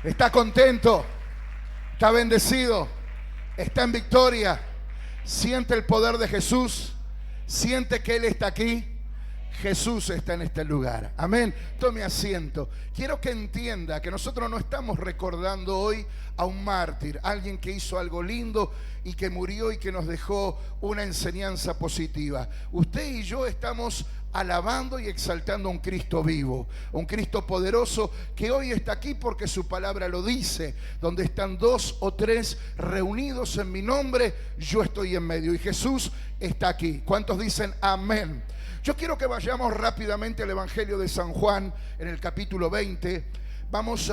Está contento, está bendecido, está en victoria. Siente el poder de Jesús, siente que Él está aquí. Jesús está en este lugar. Amén. Tome asiento. Quiero que entienda que nosotros no estamos recordando hoy a un mártir, alguien que hizo algo lindo y que murió y que nos dejó una enseñanza positiva. Usted y yo estamos alabando y exaltando a un Cristo vivo, un Cristo poderoso que hoy está aquí porque su palabra lo dice. Donde están 2 o 3 reunidos en mi nombre, yo estoy en medio y Jesús está aquí. ¿Cuántos dicen amén? Yo quiero que vayamos rápidamente al Evangelio de San Juan en el capítulo 20. Vamos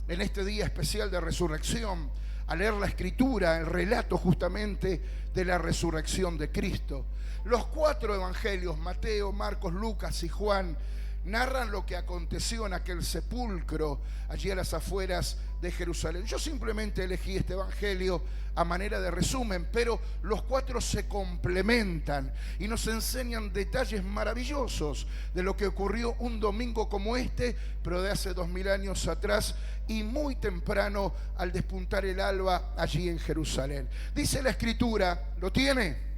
en este día especial de resurrección, a leer la escritura, el relato justamente de la resurrección de Cristo. Los 4 evangelios, Mateo, Marcos, Lucas y Juan, narran lo que aconteció en aquel sepulcro allí a las afueras de Jerusalén. Yo simplemente elegí este evangelio a manera de resumen, pero los 4 se complementan y nos enseñan detalles maravillosos de lo que ocurrió un domingo como este, pero de hace 2000 años atrás y muy temprano al despuntar el alba allí en Jerusalén. Dice la escritura, ¿lo tiene?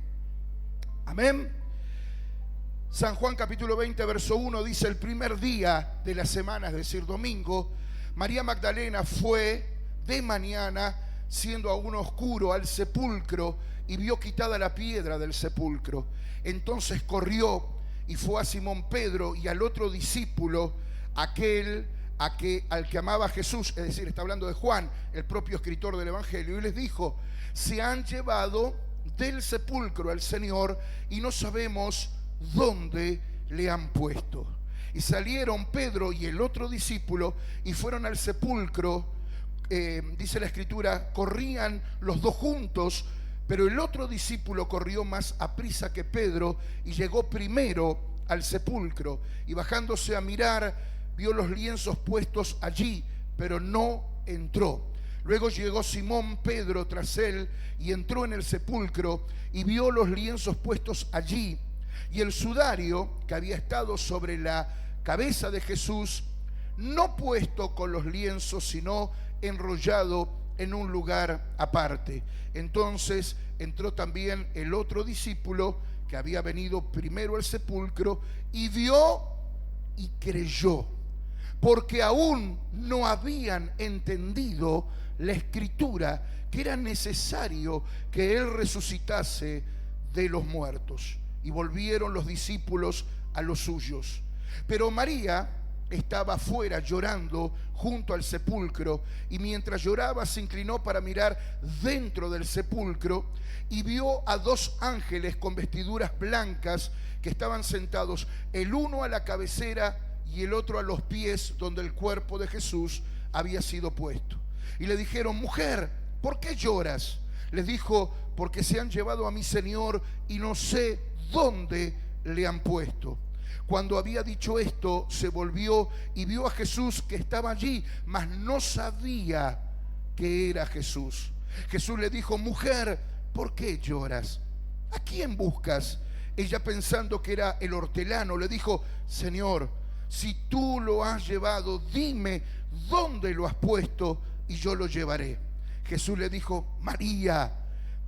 Amén. San Juan capítulo 20 verso 1 dice: el primer día de la semana, es decir, domingo, María Magdalena fue de mañana, siendo aún oscuro, al sepulcro y vio quitada la piedra del sepulcro. Entonces corrió y fue a Simón Pedro y al otro discípulo, al que amaba a Jesús, es decir, está hablando de Juan, el propio escritor del evangelio, y les dijo: se han llevado del sepulcro al Señor y no sabemos dónde le han puesto. Y salieron Pedro y el otro discípulo y fueron al sepulcro. Dice la escritura, corrían los 2 juntos, pero el otro discípulo corrió más aprisa que Pedro y llegó primero al sepulcro, y bajándose a mirar vio los lienzos puestos allí, pero no entró. Luego llegó Simón Pedro tras él y entró en el sepulcro y vio los lienzos puestos allí y el sudario que había estado sobre la cabeza de Jesús, no puesto con los lienzos, sino enrollado en un lugar aparte. Entonces entró también el otro discípulo que había venido primero al sepulcro y vio y creyó, porque aún no habían entendido la escritura que era necesario que él resucitase de los muertos. Y volvieron los discípulos a los suyos. Pero María estaba afuera llorando junto al sepulcro, y mientras lloraba se inclinó para mirar dentro del sepulcro y vio a 2 ángeles con vestiduras blancas que estaban sentados, el uno a la cabecera y el otro a los pies donde el cuerpo de Jesús había sido puesto. Y le dijeron: mujer, ¿por qué lloras? Les dijo: porque se han llevado a mi Señor y no sé dónde le han puesto. Cuando había dicho esto, se volvió y vio a Jesús que estaba allí, mas no sabía que era Jesús. Jesús le dijo: mujer, ¿por qué lloras? ¿A quién buscas? Ella, pensando que era el hortelano, le dijo: Señor, si tú lo has llevado, dime dónde lo has puesto y yo lo llevaré. Jesús le dijo: María.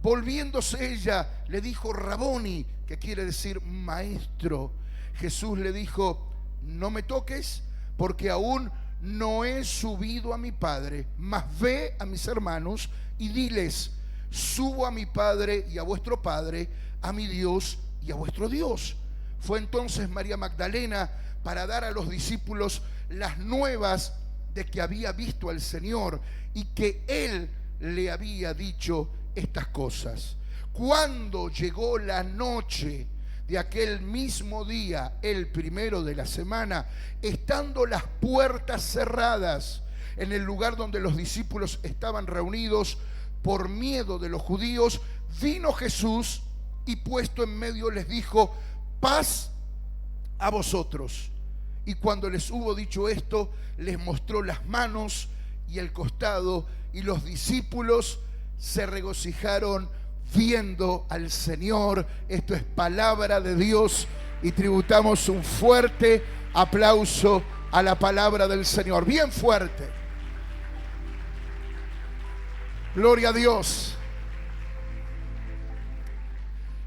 Volviéndose ella, le dijo: Raboni, que quiere decir maestro. Jesús le dijo: no me toques, porque aún no he subido a mi Padre, mas ve a mis hermanos y diles: subo a mi Padre y a vuestro Padre, a mi Dios y a vuestro Dios. Fue entonces María Magdalena para dar a los discípulos las nuevas de que había visto al Señor y que Él le había dicho estas cosas. Cuando llegó la noche de aquel mismo día, el primero de la semana, estando las puertas cerradas en el lugar donde los discípulos estaban reunidos por miedo de los judíos, vino Jesús y puesto en medio les dijo: paz a vosotros. Y cuando les hubo dicho esto, les mostró las manos y el costado, y los discípulos se regocijaron viendo al Señor. Esto es palabra de Dios y tributamos un fuerte aplauso a la palabra del Señor. Bien fuerte. Gloria a Dios.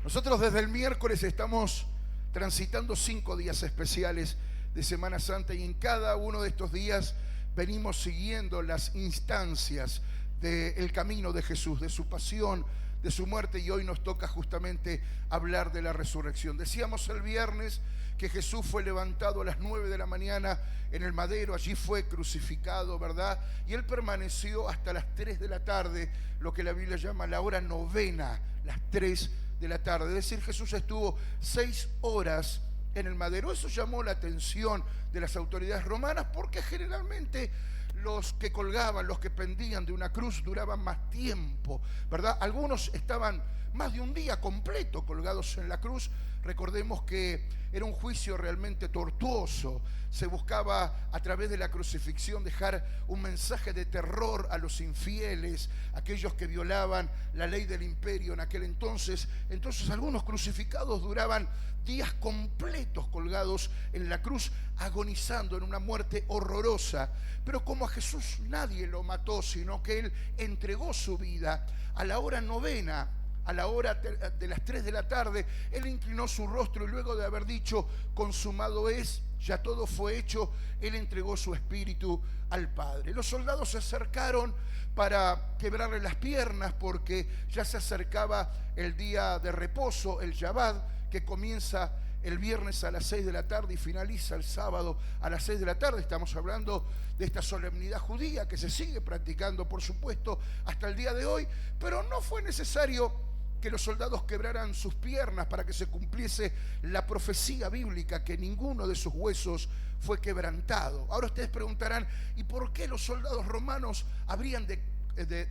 Nosotros desde el miércoles estamos transitando 5 días especiales de Semana Santa y en cada uno de estos días venimos siguiendo las instancias del camino de Jesús, de su pasión, de su muerte, y hoy nos toca justamente hablar de la resurrección. Decíamos el viernes que Jesús fue levantado a las 9 de la mañana en el madero, allí fue crucificado, ¿verdad? Y Él permaneció hasta las 3 de la tarde, lo que la Biblia llama la hora novena, las 3 de la tarde. Es decir, Jesús estuvo 6 horas en el madero. Eso llamó la atención de las autoridades romanas porque generalmente los que colgaban, los que pendían de una cruz duraban más tiempo, ¿verdad? Algunos estaban más de un día completo colgados en la cruz. Recordemos que era un juicio realmente tortuoso. Se buscaba a través de la crucifixión dejar un mensaje de terror a los infieles, aquellos que violaban la ley del imperio en aquel entonces. Entonces algunos crucificados duraban días completos colgados en la cruz, agonizando en una muerte horrorosa. Pero como a Jesús nadie lo mató, sino que Él entregó su vida a la hora novena, a la hora de las 3 de la tarde, Él inclinó su rostro y luego de haber dicho, consumado es, ya todo fue hecho, Él entregó su espíritu al Padre. Los soldados se acercaron para quebrarle las piernas porque ya se acercaba el día de reposo, el Shabbat, que comienza el viernes a las 6 de la tarde y finaliza el sábado a las 6 de la tarde. Estamos hablando de esta solemnidad judía que se sigue practicando, por supuesto, hasta el día de hoy, pero no fue necesario que los soldados quebraran sus piernas para que se cumpliese la profecía bíblica, que ninguno de sus huesos fue quebrantado. Ahora ustedes preguntarán, ¿y por qué los soldados romanos habrían de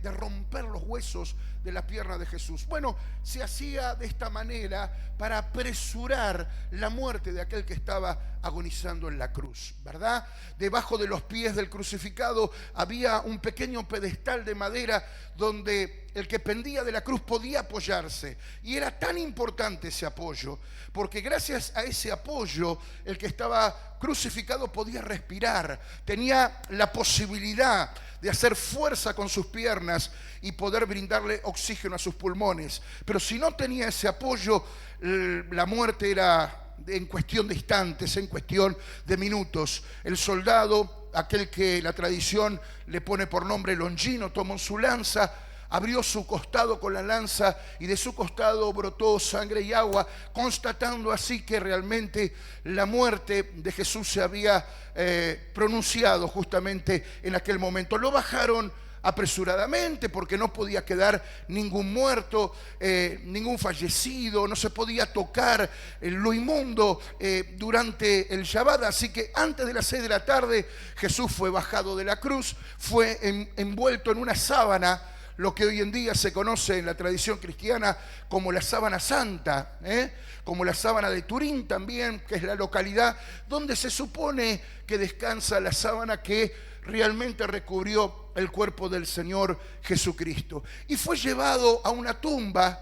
romper los huesos de la pierna de Jesús? Bueno, se hacía de esta manera para apresurar la muerte de aquel que estaba agonizando en la cruz, ¿verdad? Debajo de los pies del crucificado había un pequeño pedestal de madera donde el que pendía de la cruz podía apoyarse, y era tan importante ese apoyo porque gracias a ese apoyo el que estaba crucificado podía respirar, tenía la posibilidad de hacer fuerza con sus piernas y poder brindarle oxígeno a sus pulmones. Pero si no tenía ese apoyo, la muerte era en cuestión de instantes, en cuestión de minutos. El soldado, aquel que la tradición le pone por nombre Longino, tomó su lanza, abrió su costado con la lanza y de su costado brotó sangre y agua, constatando así que realmente la muerte de Jesús se había pronunciado justamente en aquel momento. Lo bajaron apresuradamente porque no podía quedar ningún muerto, ningún fallecido, no se podía tocar lo inmundo durante el Shabbat. Así que antes de las 6 de la tarde Jesús fue bajado de la cruz, fue envuelto en una sábana, lo que hoy en día se conoce en la tradición cristiana como la sábana santa, como la sábana de Turín también, que es la localidad donde se supone que descansa la sábana que realmente recubrió el cuerpo del Señor Jesucristo. Y fue llevado a una tumba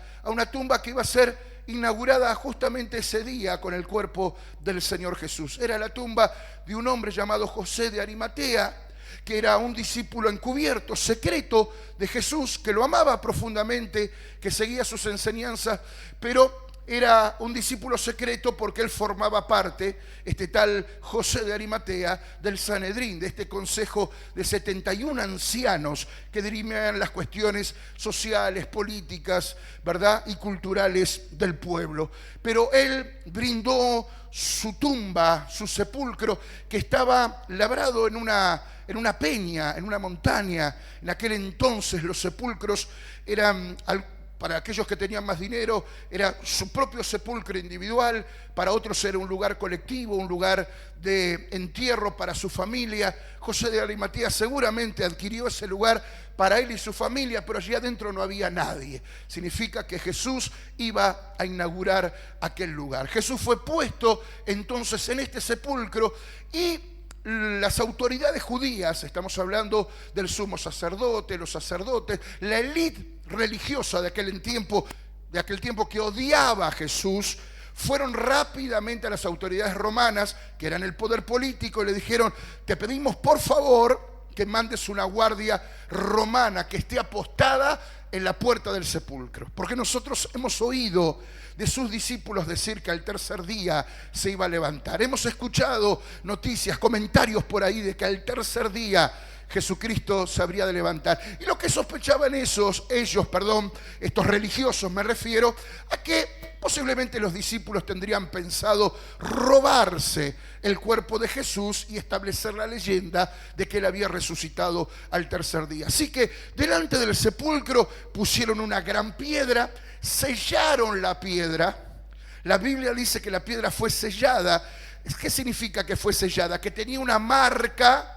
que iba a ser inaugurada justamente ese día con el cuerpo del Señor Jesús. Era la tumba de un hombre llamado José de Arimatea, que era un discípulo encubierto, secreto de Jesús, que lo amaba profundamente, que seguía sus enseñanzas, pero era un discípulo secreto porque él formaba parte, este tal José de Arimatea, del Sanedrín, de este consejo de 71 ancianos que dirimen las cuestiones sociales, políticas, ¿verdad?, y culturales del pueblo. Pero él brindó su tumba, su sepulcro, que estaba labrado en una peña, en una montaña. En aquel entonces los sepulcros eran, para aquellos que tenían más dinero, era su propio sepulcro individual, para otros era un lugar colectivo, un lugar de entierro para su familia. José de Arimatea seguramente adquirió ese lugar para él y su familia, pero allí adentro no había nadie. Significa que Jesús iba a inaugurar aquel lugar. Jesús fue puesto entonces en este sepulcro y las autoridades judías, estamos hablando del sumo sacerdote, los sacerdotes, la élite religiosa de aquel tiempo que odiaba a Jesús, fueron rápidamente a las autoridades romanas, que eran el poder político, y le dijeron: te pedimos por favor que mandes una guardia romana que esté apostada en la puerta del sepulcro. Porque nosotros hemos oído de sus discípulos decir que al tercer día se iba a levantar. Hemos escuchado noticias, comentarios por ahí de que al tercer día Jesucristo se habría de levantar. Y lo que sospechaban ellos, estos religiosos me refiero, a que posiblemente los discípulos tendrían pensado robarse el cuerpo de Jesús y establecer la leyenda de que él había resucitado al tercer día. Así que delante del sepulcro pusieron una gran piedra, sellaron la piedra. La Biblia dice que la piedra fue sellada. ¿Qué significa que fue sellada? Que tenía una marca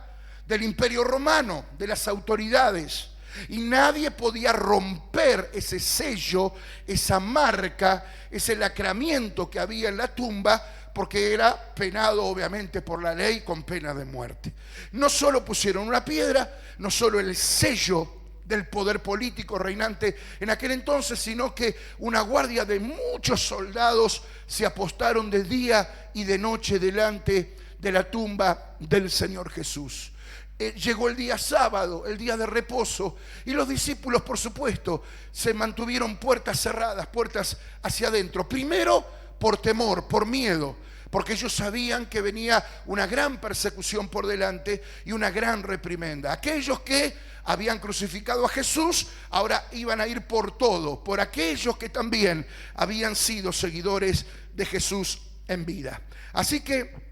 del Imperio Romano, de las autoridades. Y nadie podía romper ese sello, esa marca, ese lacramiento que había en la tumba, porque era penado obviamente por la ley con pena de muerte. No solo pusieron una piedra, no solo el sello del poder político reinante en aquel entonces, sino que una guardia de muchos soldados se apostaron de día y de noche delante de la tumba del Señor Jesús. Llegó el día sábado, el día de reposo, y los discípulos, por supuesto, se mantuvieron puertas cerradas, puertas hacia adentro. Primero, por temor, por miedo, porque ellos sabían que venía una gran persecución por delante y una gran reprimenda. Aquellos que habían crucificado a Jesús ahora iban a ir por todo, por aquellos que también habían sido seguidores de Jesús en vida. Así que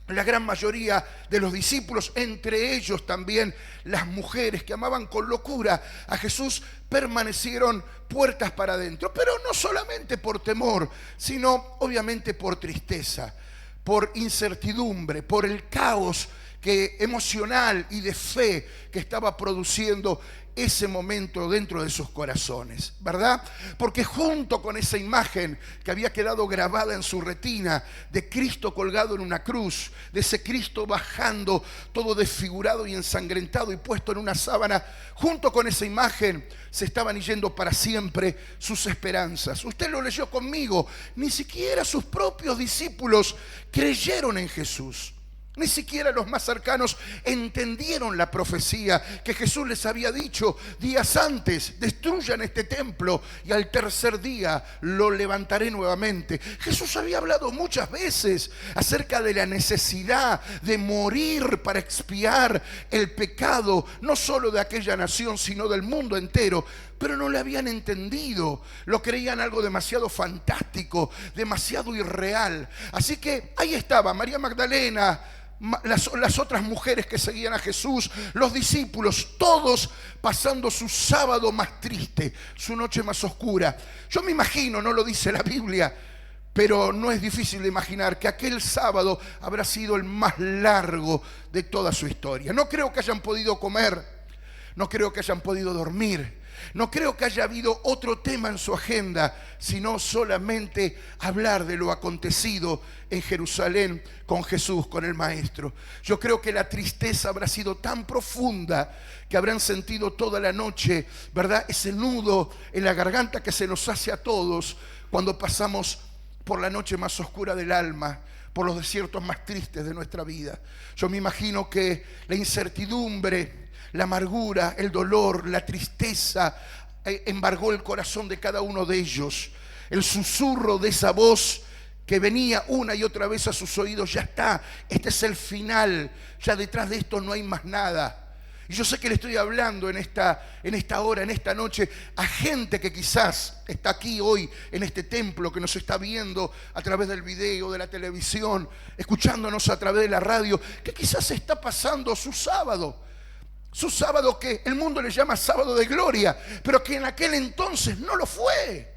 la gran mayoría de los discípulos, entre ellos también las mujeres que amaban con locura a Jesús, permanecieron puertas para adentro. Pero no solamente por temor, sino obviamente por tristeza, por incertidumbre, por el caos emocional y de fe que estaba produciendo ese momento dentro de sus corazones, ¿verdad? Porque junto con esa imagen que había quedado grabada en su retina de Cristo colgado en una cruz, de ese Cristo bajando todo desfigurado y ensangrentado y puesto en una sábana, junto con esa imagen se estaban yendo para siempre sus esperanzas. Usted lo leyó conmigo, ni siquiera sus propios discípulos creyeron en Jesús. Ni siquiera los más cercanos entendieron la profecía que Jesús les había dicho días antes: destruyan este templo y al tercer día lo levantaré nuevamente. Jesús había hablado muchas veces acerca de la necesidad de morir para expiar el pecado, no solo de aquella nación, sino del mundo entero. Pero no le habían entendido, lo creían algo demasiado fantástico, demasiado irreal. Así que ahí estaba María Magdalena, las otras mujeres que seguían a Jesús, los discípulos, todos pasando su sábado más triste, su noche más oscura. Yo me imagino, no lo dice la Biblia, pero no es difícil de imaginar que aquel sábado habrá sido el más largo de toda su historia. No creo que hayan podido comer, no creo que hayan podido dormir, no creo que haya habido otro tema en su agenda, sino solamente hablar de lo acontecido en Jerusalén con Jesús, con el Maestro. Yo creo que la tristeza habrá sido tan profunda que habrán sentido toda la noche, ¿verdad?, ese nudo en la garganta que se nos hace a todos cuando pasamos por la noche más oscura del alma, por los desiertos más tristes de nuestra vida. Yo me imagino que la incertidumbre, la amargura, el dolor, la tristeza embargó el corazón de cada uno de ellos. El susurro de esa voz que venía una y otra vez a sus oídos: ya está, este es el final, ya detrás de esto no hay más nada. Y yo sé que le estoy hablando en esta hora, en esta noche, a gente que quizás está aquí hoy en este templo, que nos está viendo a través del video, de la televisión, escuchándonos a través de la radio, que quizás está pasando su sábado que el mundo le llama sábado de gloria, pero que en aquel entonces no lo fue.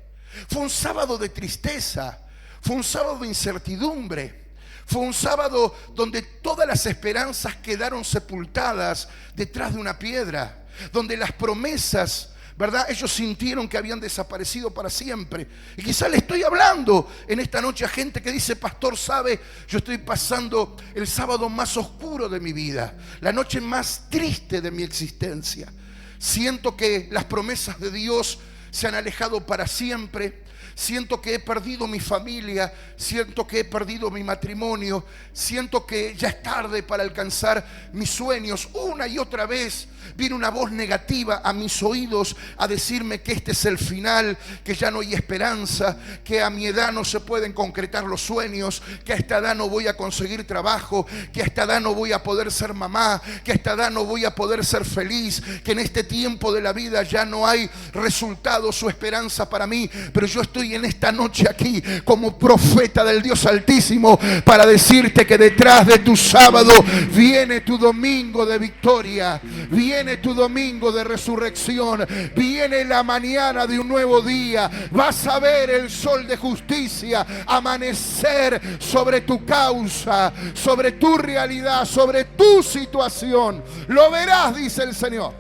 Fue un sábado de tristeza, fue un sábado de incertidumbre, fue un sábado donde todas las esperanzas quedaron sepultadas detrás de una piedra, donde las promesas, ¿verdad?, ellos sintieron que habían desaparecido para siempre. Y quizá le estoy hablando en esta noche a gente que dice: pastor, sabe, yo estoy pasando el sábado más oscuro de mi vida, la noche más triste de mi existencia. Siento que las promesas de Dios se han alejado para siempre. siento que he perdido mi familia, siento que he perdido mi matrimonio, siento que ya es tarde para alcanzar mis sueños. Una y otra vez viene una voz negativa a mis oídos a decirme que este es el final, que ya no hay esperanza, que a mi edad no se pueden concretar los sueños, que a esta edad no voy a conseguir trabajo, que a esta edad no voy a poder ser mamá, que a esta edad no voy a poder ser feliz, que en este tiempo de la vida ya no hay resultados o esperanza para mí. Pero yo estoy en esta noche aquí como profeta del Dios Altísimo para decirte que detrás de tu sábado viene tu domingo de victoria, viene tu domingo de resurrección, viene la mañana de un nuevo día. Vas a ver el sol de justicia amanecer sobre tu causa, sobre tu realidad, sobre tu situación. Lo verás, dice el Señor,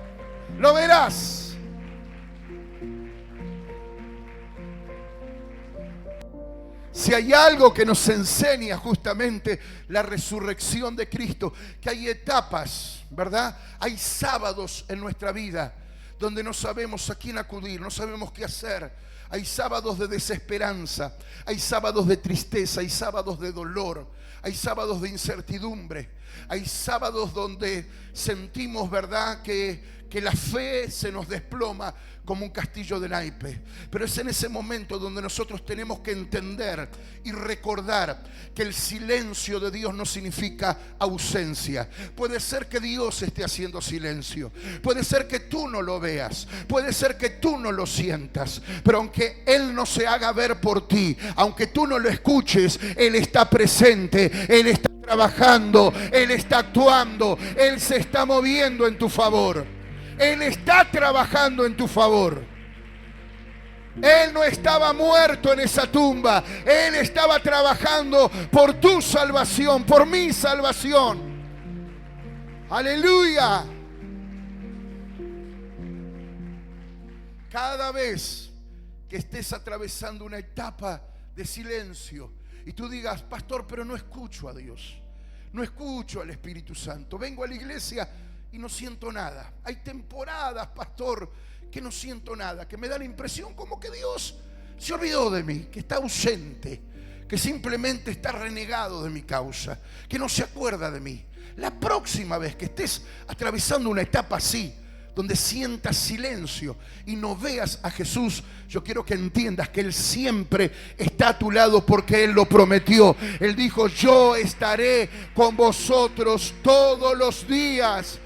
lo verás. Si hay algo que nos enseña justamente la resurrección de Cristo, que hay etapas, ¿verdad? Hay sábados en nuestra vida donde no sabemos a quién acudir, no sabemos qué hacer. Hay sábados de desesperanza, hay sábados de tristeza, hay sábados de dolor, hay sábados de incertidumbre, hay sábados donde sentimos, ¿verdad?, que la fe se nos desploma como un castillo de naipes. Pero es en ese momento donde nosotros tenemos que entender y recordar que el silencio de Dios no significa ausencia. Puede ser que Dios esté haciendo silencio, puede ser que tú no lo veas, puede ser que tú no lo sientas, pero aunque Él no se haga ver por ti, aunque tú no lo escuches, Él está presente, Él está trabajando, Él está actuando, Él se está moviendo en tu favor. Él está trabajando en tu favor. Él no estaba muerto en esa tumba. Él estaba trabajando por tu salvación, por mi salvación. Aleluya. Cada vez que estés atravesando una etapa de silencio y tú digas, pastor, pero no escucho a Dios, no escucho al Espíritu Santo, vengo a la iglesia y no siento nada. Hay temporadas, pastor, que no siento nada, que me da la impresión como que Dios se olvidó de mí, que está ausente, que simplemente está renegado de mi causa, que no se acuerda de mí. La próxima vez que estés atravesando una etapa así, donde sientas silencio y no veas a Jesús, yo quiero que entiendas que Él siempre está a tu lado porque Él lo prometió. Él dijo, yo estaré con vosotros todos los días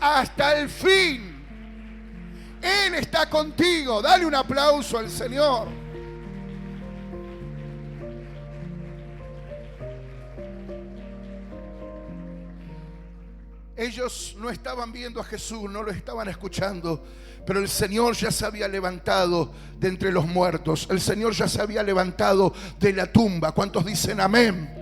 hasta el fin. Él está contigo. Dale un aplauso al Señor. Ellos no estaban viendo a Jesús, no lo estaban escuchando, pero el Señor ya se había levantado de entre los muertos. El Señor ya se había levantado de la tumba. ¿Cuántos dicen amén?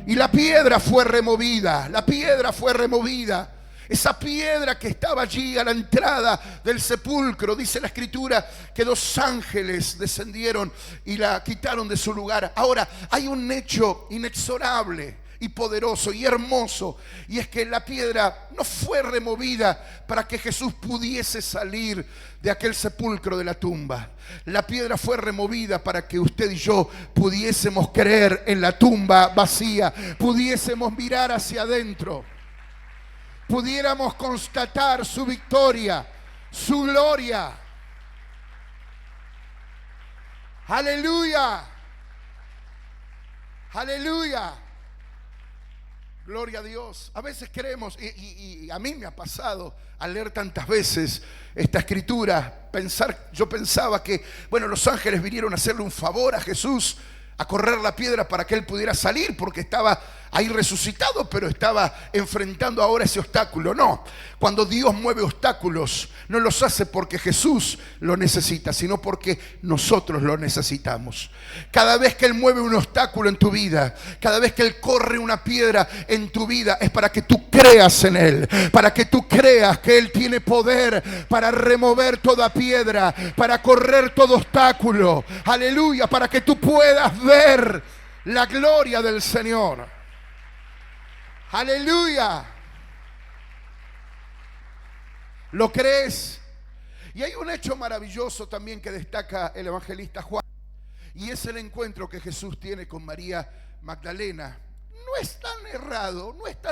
Y la piedra fue removida, la piedra fue removida. Esa piedra que estaba allí a la entrada del sepulcro, dice la Escritura que 2 ángeles descendieron y la quitaron de su lugar. Ahora, hay un hecho inexorable y poderoso y hermoso, y es que la piedra no fue removida para que Jesús pudiese salir de aquel sepulcro de la tumba. La piedra fue removida para que usted y yo pudiésemos creer en la tumba vacía, pudiésemos mirar hacia adentro, pudiéramos constatar su victoria, su gloria. Aleluya, aleluya. Gloria a Dios. A veces creemos, y a mí me ha pasado al leer tantas veces esta escritura, yo pensaba que, bueno, los ángeles vinieron a hacerle un favor a Jesús, a correr la piedra para que Él pudiera salir, porque estaba ahí resucitado, pero estaba enfrentando ahora ese obstáculo. No, cuando Dios mueve obstáculos, no los hace porque Jesús lo necesita, sino porque nosotros lo necesitamos. Cada vez que Él mueve un obstáculo en tu vida, cada vez que Él corre una piedra en tu vida, es para que tú creas en Él, para que tú creas que Él tiene poder para remover toda piedra, para correr todo obstáculo. Aleluya, para que tú puedas ver la gloria del Señor. Aleluya. ¿Lo crees? Y hay un hecho maravilloso también que destaca el evangelista Juan, y es el encuentro que Jesús tiene con María Magdalena. No es tan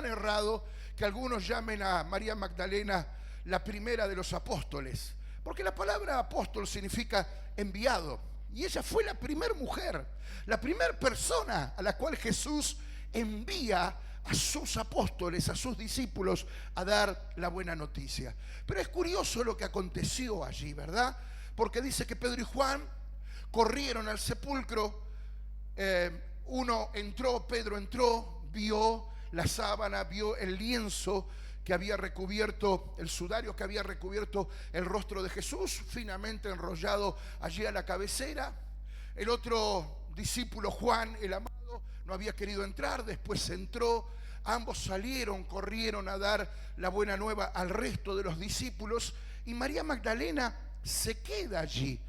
errado que algunos llamen a María Magdalena la primera de los apóstoles, porque la palabra apóstol significa enviado, y ella fue la primera mujer, la primera persona a la cual Jesús envía a sus apóstoles, a sus discípulos, a dar la buena noticia. Pero es curioso lo que aconteció allí, ¿verdad? Porque dice que Pedro y Juan corrieron al sepulcro. Pedro entró, vio la sábana, vio el lienzo que había recubierto, el sudario que había recubierto el rostro de Jesús, finamente enrollado allí a la cabecera. El otro discípulo, Juan, el amado, no había querido entrar, después entró. Ambos salieron, corrieron a dar la buena nueva al resto de los discípulos, y María Magdalena se queda allí,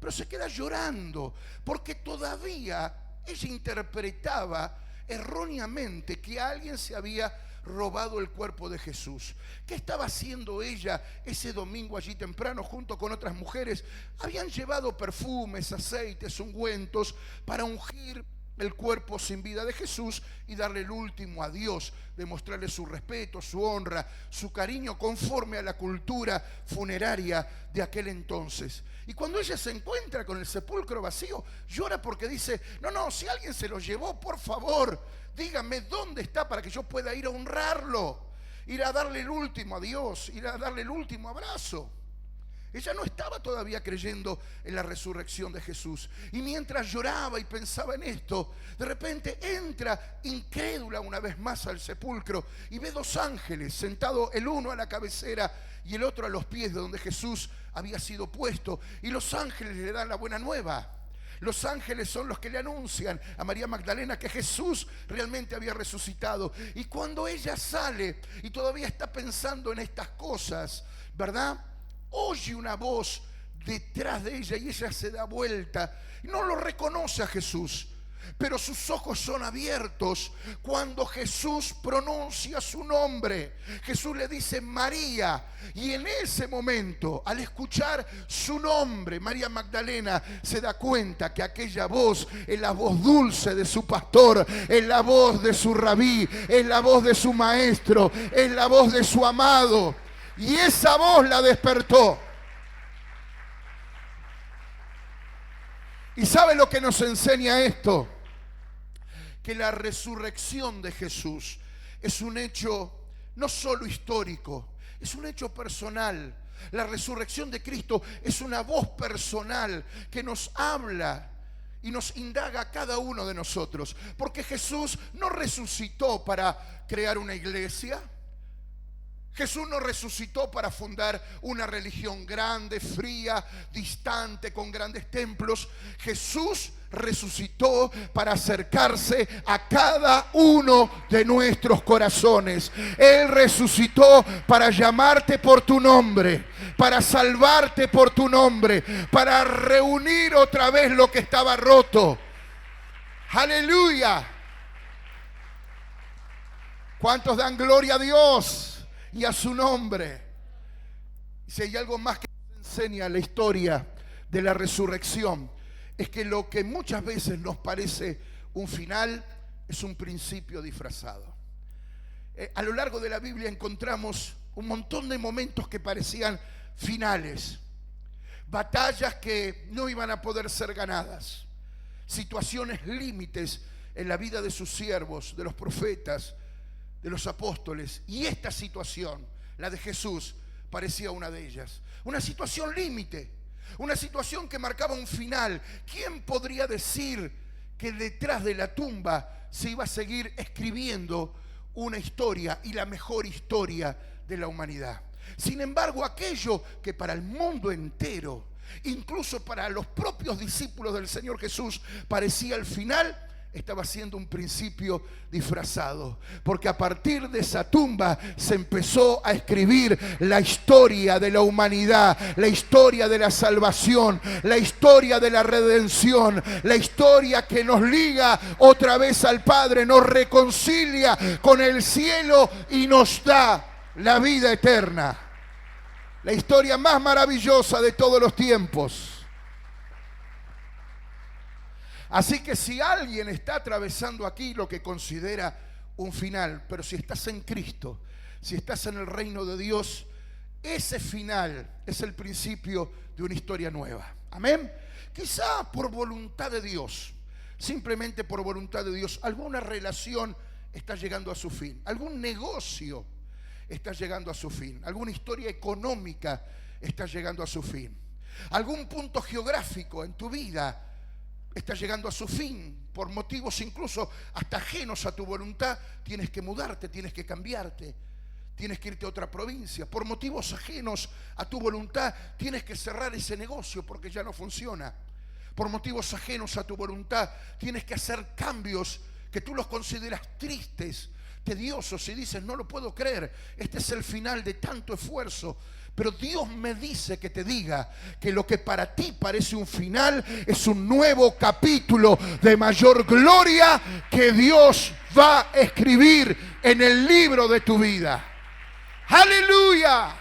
pero se queda llorando, porque todavía ella interpretaba erróneamente que alguien se había robado el cuerpo de Jesús. ¿Qué estaba haciendo ella ese domingo allí temprano junto con otras mujeres? Habían llevado perfumes, aceites, ungüentos para ungir el cuerpo sin vida de Jesús y darle el último adiós, demostrarle su respeto, su honra, su cariño conforme a la cultura funeraria de aquel entonces. Y cuando ella se encuentra con el sepulcro vacío, llora porque dice: no, si alguien se lo llevó, por favor, díganme dónde está para que yo pueda ir a honrarlo, ir a darle el último adiós, ir a darle el último abrazo. Ella no estaba todavía creyendo en la resurrección de Jesús. Y mientras lloraba y pensaba en esto, de repente entra incrédula una vez más al sepulcro y ve dos ángeles sentados, el uno a la cabecera y el otro a los pies de donde Jesús había sido puesto. Y los ángeles le dan la buena nueva. Los ángeles son los que le anuncian a María Magdalena que Jesús realmente había resucitado. Y cuando ella sale y todavía está pensando en estas cosas, ¿verdad?, oye una voz detrás de ella y ella se da vuelta. No lo reconoce a Jesús, pero sus ojos son abiertos cuando Jesús pronuncia su nombre. Jesús le dice María, y en ese momento, al escuchar su nombre, María Magdalena se da cuenta que aquella voz es la voz dulce de su pastor, es la voz de su rabí, es la voz de su maestro, es la voz de su amado. Y esa voz la despertó. ¿Y sabe lo que nos enseña esto? Que la resurrección de Jesús es un hecho no solo histórico, es un hecho personal. La resurrección de Cristo es una voz personal que nos habla y nos indaga a cada uno de nosotros. Porque Jesús no resucitó para crear una iglesia. Jesús no resucitó para fundar una religión grande, fría, distante, con grandes templos. Jesús resucitó para acercarse a cada uno de nuestros corazones. Él resucitó para llamarte por tu nombre, para salvarte por tu nombre, para reunir otra vez lo que estaba roto. ¡Aleluya! ¿Cuántos dan gloria a Dios y a su nombre? Si hay algo más que nos enseña la historia de la resurrección, es que lo que muchas veces nos parece un final es un principio disfrazado. A lo largo de la Biblia encontramos un montón de momentos que parecían finales, batallas que no iban a poder ser ganadas, situaciones límites en la vida de sus siervos, de los profetas, de los apóstoles. Y esta situación, la de Jesús, parecía una de ellas. Una situación límite, una situación que marcaba un final. ¿Quién podría decir que detrás de la tumba se iba a seguir escribiendo una historia, y la mejor historia de la humanidad? Sin embargo, aquello que para el mundo entero, incluso para los propios discípulos del Señor Jesús, parecía el final, estaba siendo un principio disfrazado, porque a partir de esa tumba se empezó a escribir la historia de la humanidad, la historia de la salvación, la historia de la redención, la historia que nos liga otra vez al Padre, nos reconcilia con el cielo y nos da la vida eterna. La historia más maravillosa de todos los tiempos. Así que si alguien está atravesando aquí lo que considera un final, pero si estás en Cristo, si estás en el reino de Dios, ese final es el principio de una historia nueva. Amén. Quizá por voluntad de Dios, simplemente por voluntad de Dios, alguna relación está llegando a su fin, algún negocio está llegando a su fin, alguna historia económica está llegando a su fin, algún punto geográfico en tu vida está llegando a su fin, por motivos incluso hasta ajenos a tu voluntad. Tienes que mudarte, tienes que cambiarte, tienes que irte a otra provincia. Por motivos ajenos a tu voluntad tienes que cerrar ese negocio porque ya no funciona. Por motivos ajenos a tu voluntad tienes que hacer cambios que tú los consideras tristes, tediosos, y dices: no lo puedo creer, este es el final de tanto esfuerzo. Pero Dios me dice que te diga que lo que para ti parece un final es un nuevo capítulo de mayor gloria que Dios va a escribir en el libro de tu vida. ¡Aleluya!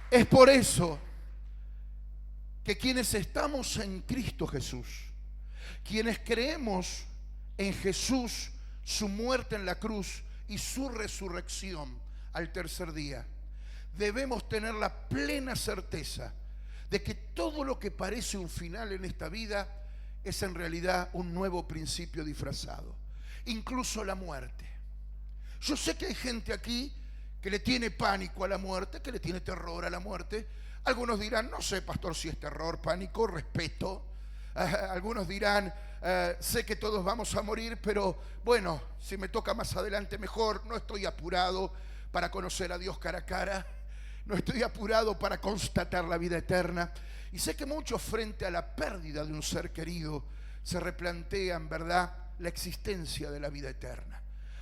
Es por eso que quienes estamos en Cristo Jesús, quienes creemos en Jesús, su muerte en la cruz y su resurrección al tercer día, debemos tener la plena certeza de que todo lo que parece un final en esta vida es en realidad un nuevo principio disfrazado, incluso la muerte. Yo sé que hay gente aquí que le tiene pánico a la muerte, que le tiene terror a la muerte. Algunos dirán: no sé, pastor, si es terror, pánico, respeto. Algunos dirán: sé que todos vamos a morir, pero bueno, si me toca más adelante mejor. No estoy apurado para conocer a Dios cara a cara, no estoy apurado para constatar la vida eterna. Y sé que muchos, frente a la pérdida de un ser querido, se replantean, ¿verdad?, la existencia de la vida eterna.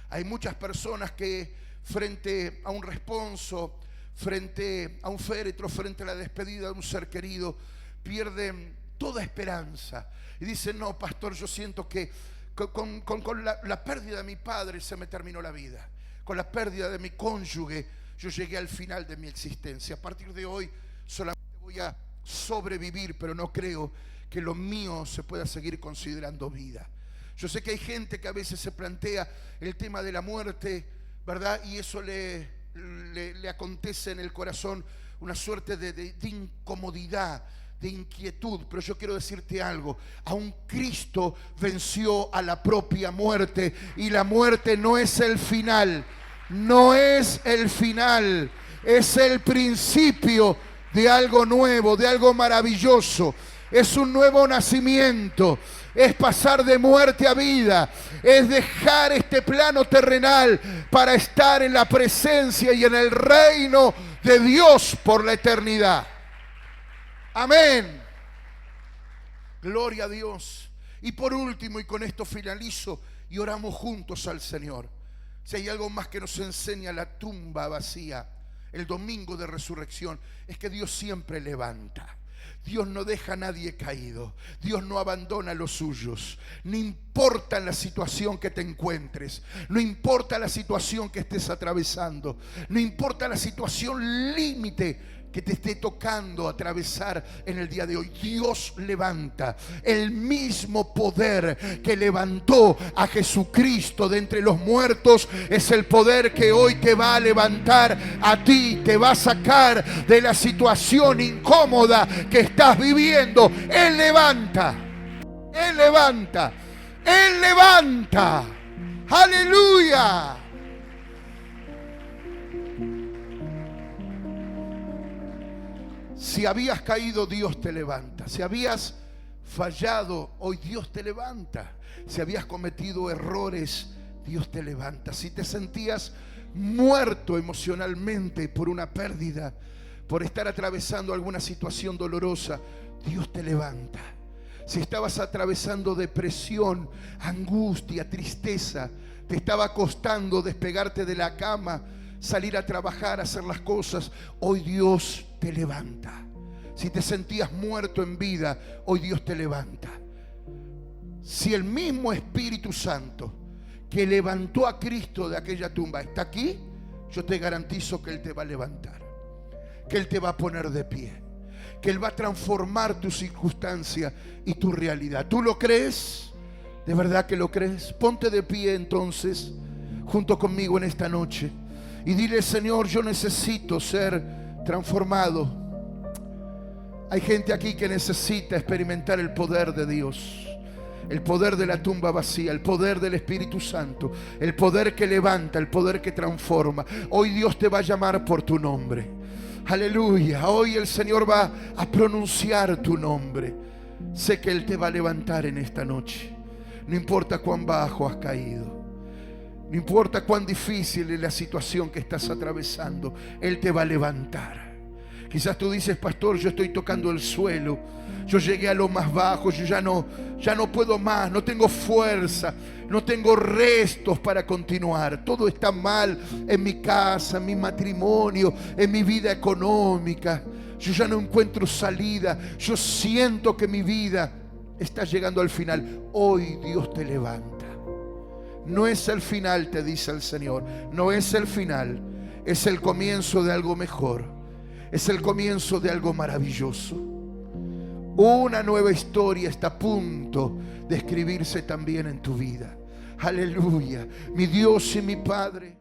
Hay muchas personas que frente a un responso, frente a un féretro, frente a la despedida de un ser querido, pierden toda esperanza y dicen: no, pastor, yo siento que con la pérdida de mi padre se me terminó la vida, con la pérdida de mi cónyuge yo llegué al final de mi existencia. A partir de hoy solamente voy a sobrevivir, pero no creo que lo mío se pueda seguir considerando vida. Yo sé que hay gente que a veces se plantea el tema de la muerte, ¿verdad? Y eso le acontece en el corazón una suerte de incomodidad, de inquietud. Pero yo quiero decirte algo: aún Cristo venció a la propia muerte, y la muerte no es el final, no es el final, es el principio de algo nuevo, de algo maravilloso. Es un nuevo nacimiento, es pasar de muerte a vida, es dejar este plano terrenal para estar en la presencia y en el reino de Dios por la eternidad. Amén. Gloria a Dios. Y por último, y con esto finalizo, y oramos juntos al Señor. Si hay algo más que nos enseña la tumba vacía, el domingo de resurrección, es que Dios siempre levanta. Dios no deja a nadie caído. Dios no abandona a los suyos. No importa la situación que te encuentres, no importa la situación que estés atravesando, no importa la situación límite que te esté tocando atravesar en el día de hoy, Dios levanta. El mismo poder que levantó a Jesucristo de entre los muertos es el poder que hoy te va a levantar a ti, te va a sacar de la situación incómoda que estás viviendo. Él levanta, Él levanta, Él levanta. ¡Aleluya! Si habías caído, Dios te levanta. Si habías fallado, hoy Dios te levanta. Si habías cometido errores, Dios te levanta. Si te sentías muerto emocionalmente por una pérdida, por estar atravesando alguna situación dolorosa, Dios te levanta. Si estabas atravesando depresión, angustia, tristeza, te estaba costando despegarte de la cama, salir a trabajar, hacer las cosas, hoy Dios te levanta. Si te sentías muerto en vida, hoy Dios te levanta. Si el mismo Espíritu Santo que levantó a Cristo de aquella tumba está aquí, yo te garantizo que Él te va a levantar, que Él te va a poner de pie, que Él va a transformar tu circunstancia y tu realidad. ¿Tú lo crees? ¿De verdad que lo crees? Ponte de pie entonces junto conmigo en esta noche y dile: Señor, yo necesito ser transformado. Hay gente aquí que necesita experimentar el poder de Dios, el poder de la tumba vacía, el poder del Espíritu Santo, el poder que levanta, el poder que transforma. Hoy Dios te va a llamar por tu nombre. Aleluya. Hoy el Señor va a pronunciar tu nombre. Sé que Él te va a levantar en esta noche. No importa cuán bajo has caído, no importa cuán difícil es la situación que estás atravesando, Él te va a levantar. Quizás tú dices: pastor, yo estoy tocando el suelo, yo llegué a lo más bajo, yo ya no puedo más, no tengo fuerza, no tengo restos para continuar. Todo está mal en mi casa, en mi matrimonio, en mi vida económica. Yo ya no encuentro salida, yo siento que mi vida está llegando al final. Hoy Dios te levanta. No es el final, te dice el Señor. No es el final, es el comienzo de algo mejor. Es el comienzo de algo maravilloso. Una nueva historia está a punto de escribirse también en tu vida. Aleluya. Mi Dios y mi Padre.